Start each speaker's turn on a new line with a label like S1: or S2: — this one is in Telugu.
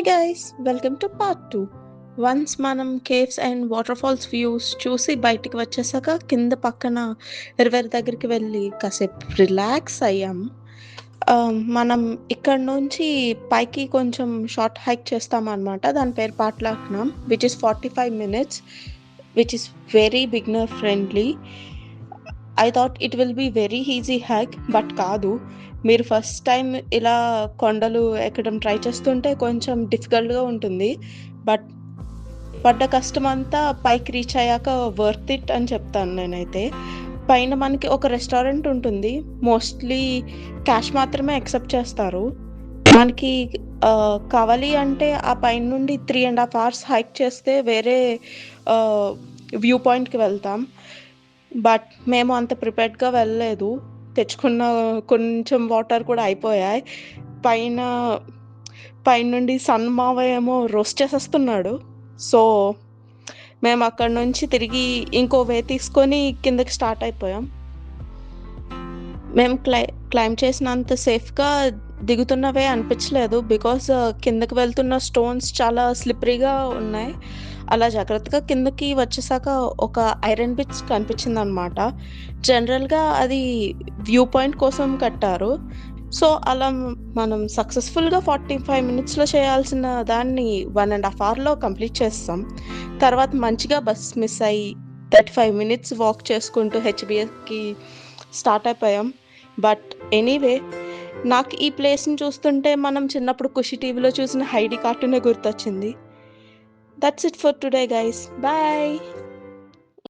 S1: Hi guys, welcome to part 2. Once మనం caves and waterfalls views చూసి బయటికి వచ్చేసాక కింద పక్కన రివర్ దగ్గరికి వెళ్ళి కాసేపు రిలాక్స్ అయ్యాం. మనం ఇక్కడ నుంచి పైకి కొంచెం షార్ట్ హైక్ చేస్తామన్నమాట. దాని పేరు పాట్లాక్నం, which is 45 minutes, which is very beginner friendly. I thought it will be very easy hike, but కాదు. మీరు ఫస్ట్ టైం ఇలా కొండలు ఎక్కడం ట్రై చేస్తుంటే కొంచెం డిఫికల్ట్గా ఉంటుంది, బట్ పడ్డ కష్టం అంతా పైకి రీచ్ అయ్యాక వర్త్ ఇట్ అని చెప్తాను నేనైతే. పైన మనకి ఒక రెస్టారెంట్ ఉంటుంది, మోస్ట్లీ క్యాష్ మాత్రమే యాక్సెప్ట్ చేస్తారు. మనకి కావాలి అంటే ఆ పైన నుండి 3.5 hours హైక్ చేస్తే వేరే వ్యూ పాయింట్కి వెళ్తాం. బట్ మేము అంత ప్రిపేర్డ్గా వెళ్ళలేదు, తెచ్చుకున్న కొంచెం వాటర్ కూడా అయిపోయాయి. పైన నుండి సన్ మావయ్య ఏమో రోస్ట్ చేసేస్తున్నాడు. సో మేము అక్కడ నుంచి తిరిగి ఇంకో వే తీసుకొని కిందకి స్టార్ట్ అయిపోయాం. మేము క్లైమ్ చేసినంత సేఫ్గా దిగుతున్నవే అనిపించలేదు, బికాస్ కిందకి వెళ్తున్న స్టోన్స్ చాలా స్లిప్పరీగా ఉన్నాయి. అలా జాగ్రత్తగా కిందకి వచ్చేసాక ఒక ఐరన్ బిట్స్ కనిపించింది అనమాట. జనరల్గా అది వ్యూ పాయింట్ కోసం కట్టారు. సో అలా మనం సక్సెస్ఫుల్గా 45 minutesలో చేయాల్సిన దాన్ని 1.5 hourలో కంప్లీట్ చేస్తాం. తర్వాత మంచిగా బస్ మిస్ అయ్యి 35 minutes వాక్ చేసుకుంటూ హెచ్బిఎస్కి స్టార్ట్ అయిపోయాం. బట్ ఎనీవే, నాకు ఈ ప్లేస్ని చూస్తుంటే మనం చిన్నప్పుడు ఖుషి టీవీలో చూసిన హైడీ కార్టూనే గుర్తొచ్చింది. That's it for today guys, bye.